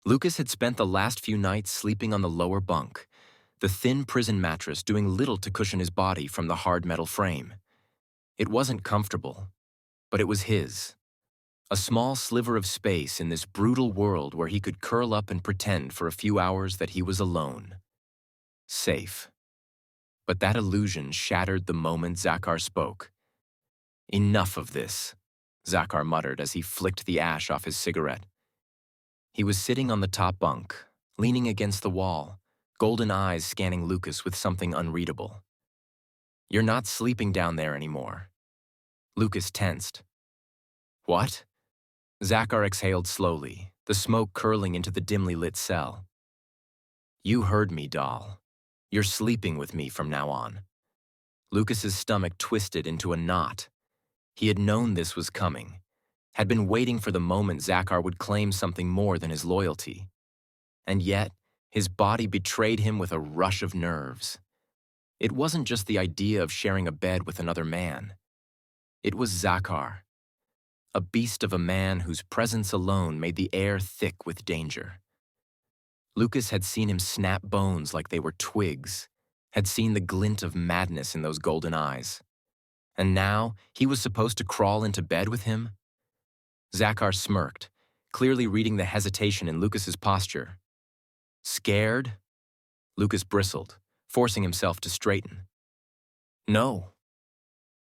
Lucas had spent the last few nights sleeping on the lower bunk, the thin prison mattress doing little to cushion his body from the hard metal frame. It wasn't comfortable, but it was his. A small sliver of space in this brutal world where he could curl up and pretend for a few hours that he was alone. Safe. But that illusion shattered the moment Zakhar spoke. "Enough of this," Zakhar muttered as he flicked the ash off his cigarette. He was sitting on the top bunk, leaning against the wall, golden eyes scanning Lucas with something unreadable. "You're not sleeping down there anymore." Lucas tensed. "What?" Zakhar exhaled slowly, the smoke curling into the dimly lit cell. "You heard me, doll. You're sleeping with me from now on." Lucas's stomach twisted into a knot. He had known this was coming, had been waiting for the moment Zakhar would claim something more than his loyalty. And yet, his body betrayed him with a rush of nerves. It wasn't just the idea of sharing a bed with another man. It was Zakhar, a beast of a man whose presence alone made the air thick with danger. Lucas had seen him snap bones like they were twigs, had seen the glint of madness in those golden eyes. And now he was supposed to crawl into bed with him? Zakhar smirked, clearly reading the hesitation in Lucas's posture. "Scared?" Lucas bristled, forcing himself to straighten. "No."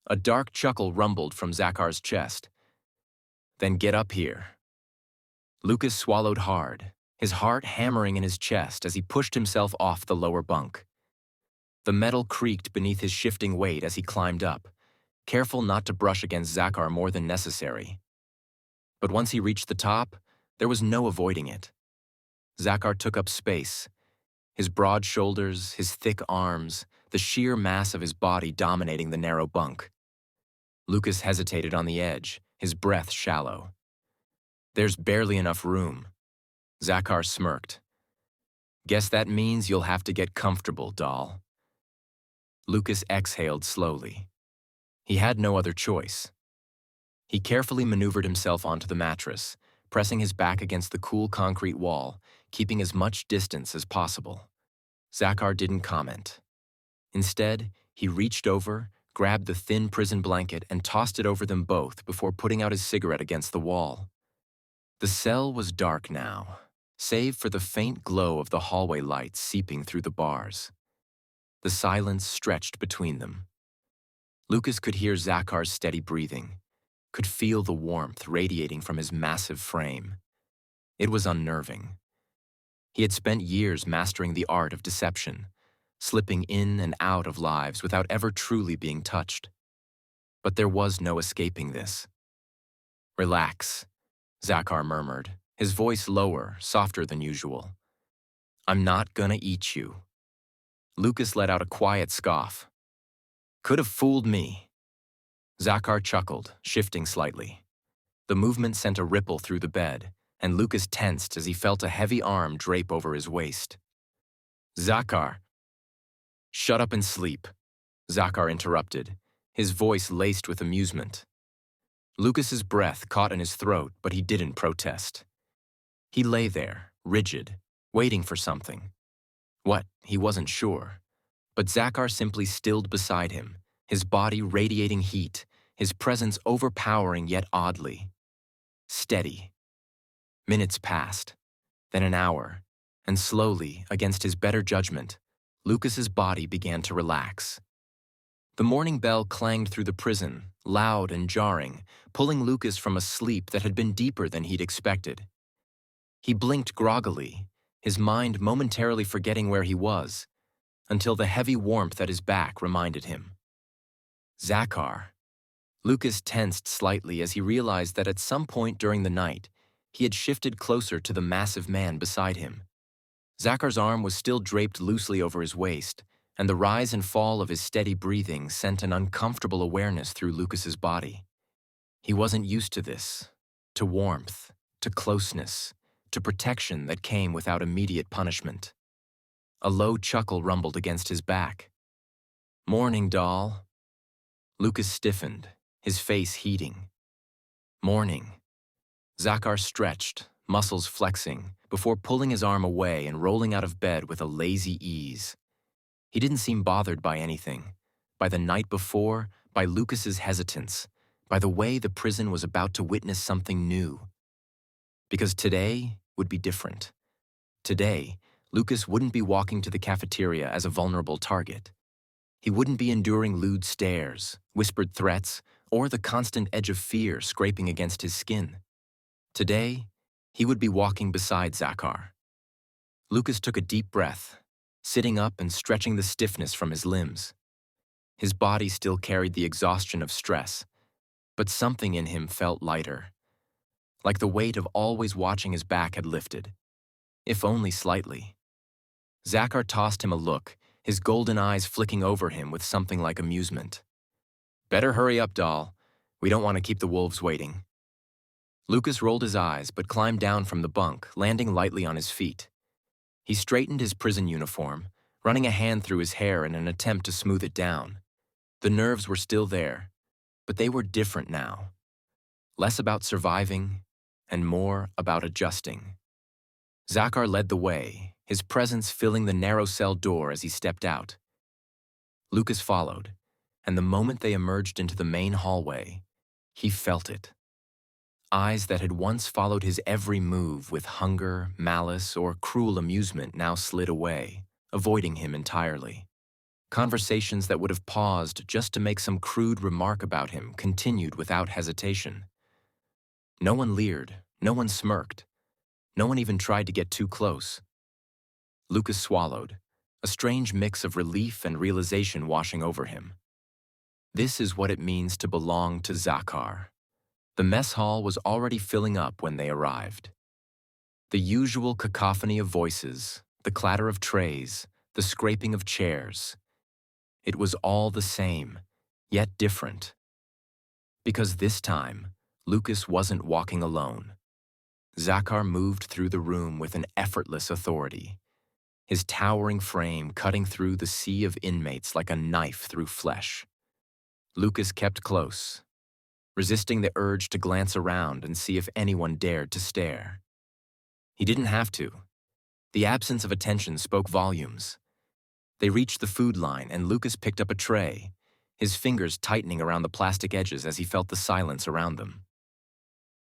A dark chuckle rumbled from Zakhar's chest. "Then get up here." Lucas swallowed hard, his heart hammering in his chest as he pushed himself off the lower bunk. The metal creaked beneath his shifting weight as he climbed up, careful not to brush against Zakhar more than necessary. But once he reached the top, there was no avoiding it. Zakhar took up space, his broad shoulders, his thick arms, the sheer mass of his body dominating the narrow bunk. Lucas hesitated on the edge, his breath shallow. "There's barely enough room." Zakhar smirked. "Guess that means you'll have to get comfortable, doll." Lucas exhaled slowly. He had no other choice. He carefully maneuvered himself onto the mattress, pressing his back against the cool concrete wall, keeping as much distance as possible. Zakhar didn't comment. Instead, he reached over, grabbed the thin prison blanket and tossed it over them both before putting out his cigarette against the wall. The cell was dark now, save for the faint glow of the hallway lights seeping through the bars. The silence stretched between them. Lucas could hear Zakhar's steady breathing, could feel the warmth radiating from his massive frame. It was unnerving. He had spent years mastering the art of deception, slipping in and out of lives without ever truly being touched. But there was no escaping this. "Relax," Zakhar murmured, his voice lower, softer than usual. "I'm not gonna eat you." Lucas let out a quiet scoff. "Could have fooled me." Zakhar chuckled, shifting slightly. The movement sent a ripple through the bed, and Lucas tensed as he felt a heavy arm drape over his waist. "Zakhar." "Shut up and sleep," Zakhar interrupted, his voice laced with amusement. Lucas's breath caught in his throat, but he didn't protest. He lay there, rigid, waiting for something. What, he wasn't sure. But Zakhar simply stilled beside him, his body radiating heat, his presence overpowering yet oddly. Steady. Minutes passed, then an hour, and slowly, against his better judgment, Lucas's body began to relax. The morning bell clanged through the prison, loud and jarring, pulling Lucas from a sleep that had been deeper than he'd expected. He blinked groggily, his mind momentarily forgetting where he was, until the heavy warmth at his back reminded him. Zakhar. Lucas tensed slightly as he realized that at some point during the night, he had shifted closer to the massive man beside him. Zakhar's arm was still draped loosely over his waist, and the rise and fall of his steady breathing sent an uncomfortable awareness through Lucas's body. He wasn't used to this, to warmth, to closeness, to protection that came without immediate punishment. A low chuckle rumbled against his back. "Morning, doll." Lucas stiffened, his face heating. "Morning." Zakhar stretched, muscles flexing, before pulling his arm away and rolling out of bed with a lazy ease. He didn't seem bothered by anything. By the night before, by Lucas's hesitance, by the way the prison was about to witness something new. Because today would be different. Today, Lucas wouldn't be walking to the cafeteria as a vulnerable target. He wouldn't be enduring lewd stares, whispered threats, or the constant edge of fear scraping against his skin. Today, he would be walking beside Zakhar. Lucas took a deep breath, sitting up and stretching the stiffness from his limbs. His body still carried the exhaustion of stress, but something in him felt lighter, like the weight of always watching his back had lifted, if only slightly. Zakhar tossed him a look, his golden eyes flicking over him with something like amusement. "Better hurry up, doll. We don't want to keep the wolves waiting." Lucas rolled his eyes but climbed down from the bunk, landing lightly on his feet. He straightened his prison uniform, running a hand through his hair in an attempt to smooth it down. The nerves were still there, but they were different now. Less about surviving and more about adjusting. Zakhar led the way, his presence filling the narrow cell door as he stepped out. Lucas followed, and the moment they emerged into the main hallway, he felt it. Eyes that had once followed his every move with hunger, malice, or cruel amusement now slid away, avoiding him entirely. Conversations that would have paused just to make some crude remark about him continued without hesitation. No one leered, no one smirked, no one even tried to get too close. Lucas swallowed, a strange mix of relief and realization washing over him. This is what it means to belong to Zakhar. The mess hall was already filling up when they arrived. The usual cacophony of voices, the clatter of trays, the scraping of chairs. It was all the same, yet different. Because this time, Lucas wasn't walking alone. Zakhar moved through the room with an effortless authority, his towering frame cutting through the sea of inmates like a knife through flesh. Lucas kept close, resisting the urge to glance around and see if anyone dared to stare. He didn't have to. The absence of attention spoke volumes. They reached the food line and Lucas picked up a tray, his fingers tightening around the plastic edges as he felt the silence around them.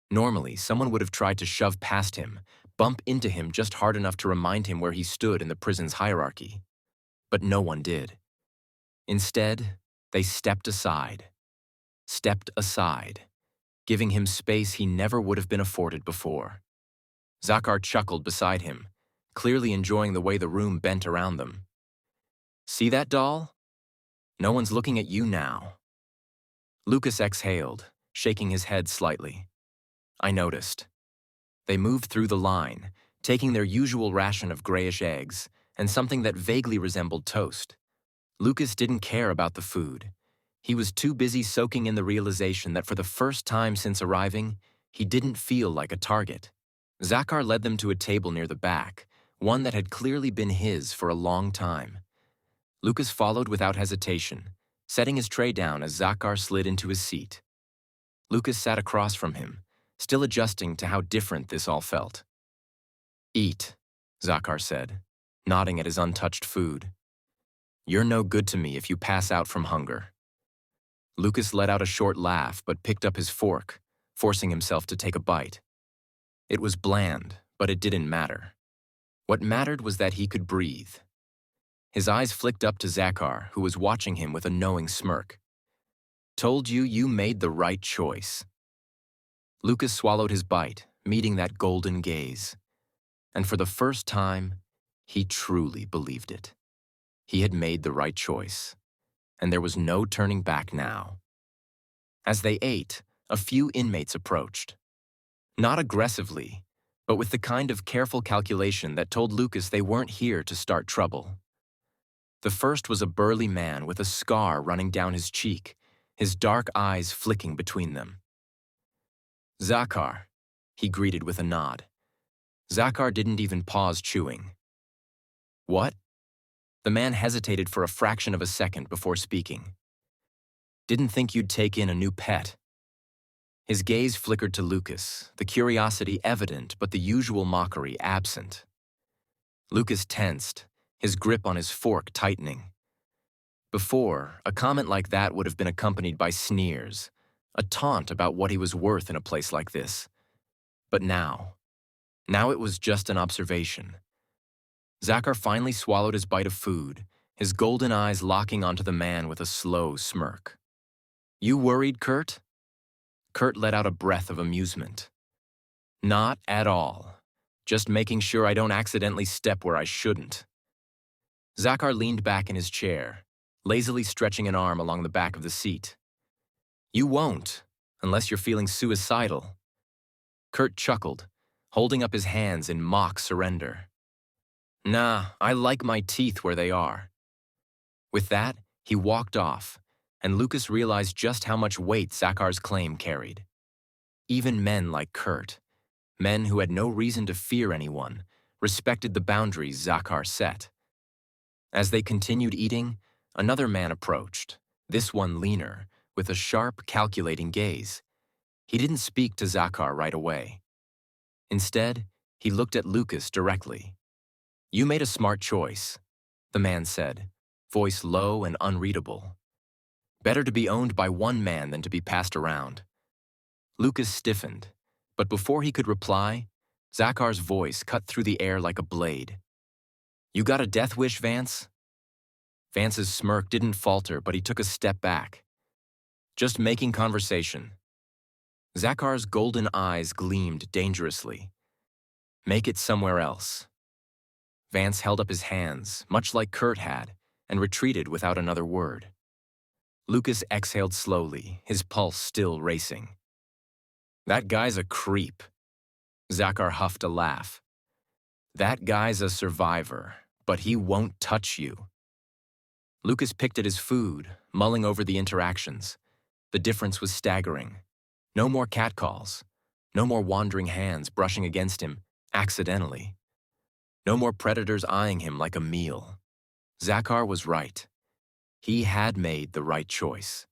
Normally, someone would have tried to shove past him, bump into him just hard enough to remind him where he stood in the prison's hierarchy. But no one did. Instead, they stepped aside, giving him space he never would have been afforded before. Zakhar chuckled beside him, clearly enjoying the way the room bent around them. "See that, doll? No one's looking at you now." Lucas exhaled, shaking his head slightly. "I noticed." They moved through the line, taking their usual ration of grayish eggs and something that vaguely resembled toast. Lucas didn't care about the food. He was too busy soaking in the realization that for the first time since arriving, he didn't feel like a target. Zakhar led them to a table near the back, one that had clearly been his for a long time. Lucas followed without hesitation, setting his tray down as Zakhar slid into his seat. Lucas sat across from him, still adjusting to how different this all felt. "Eat," Zakhar said, nodding at his untouched food. "You're no good to me if you pass out from hunger." Lucas let out a short laugh but picked up his fork, forcing himself to take a bite. It was bland, but it didn't matter. What mattered was that he could breathe. His eyes flicked up to Zakhar, who was watching him with a knowing smirk. "Told you you made the right choice." Lucas swallowed his bite, meeting that golden gaze. And for the first time, he truly believed it. He had made the right choice, and there was no turning back now. As they ate, a few inmates approached. Not aggressively, but with the kind of careful calculation that told Lucas they weren't here to start trouble. The first was a burly man with a scar running down his cheek, his dark eyes flicking between them. "Zakhar," he greeted with a nod. Zakhar didn't even pause chewing. "What?" The man hesitated for a fraction of a second before speaking. "Didn't think you'd take in a new pet." His gaze flickered to Lucas, the curiosity evident but the usual mockery absent. Lucas tensed, his grip on his fork tightening. Before, a comment like that would have been accompanied by sneers, a taunt about what he was worth in a place like this. But now it was just an observation. Zakhar finally swallowed his bite of food, his golden eyes locking onto the man with a slow smirk. "You worried, Kurt?" Kurt let out a breath of amusement. "Not at all. Just making sure I don't accidentally step where I shouldn't." Zakhar leaned back in his chair, lazily stretching an arm along the back of the seat. "You won't, unless you're feeling suicidal." Kurt chuckled, holding up his hands in mock surrender. "Nah, I like my teeth where they are." With that, he walked off, and Lucas realized just how much weight Zakhar's claim carried. Even men like Kurt, men who had no reason to fear anyone, respected the boundaries Zakhar set. As they continued eating, another man approached, this one leaner, with a sharp, calculating gaze. He didn't speak to Zakhar right away. Instead, he looked at Lucas directly. "You made a smart choice," the man said, voice low and unreadable. "Better to be owned by one man than to be passed around." Lucas stiffened, but before he could reply, Zakhar's voice cut through the air like a blade. "You got a death wish, Vance?" Vance's smirk didn't falter, but he took a step back. "Just making conversation." Zakhar's golden eyes gleamed dangerously. "Make it somewhere else." Vance held up his hands, much like Kurt had, and retreated without another word. Lucas exhaled slowly, his pulse still racing. "That guy's a creep." Zakhar huffed a laugh. "That guy's a survivor, but he won't touch you." Lucas picked at his food, mulling over the interactions. The difference was staggering. No more catcalls. No more wandering hands brushing against him, accidentally. No more predators eyeing him like a meal. Zakhar was right. He had made the right choice.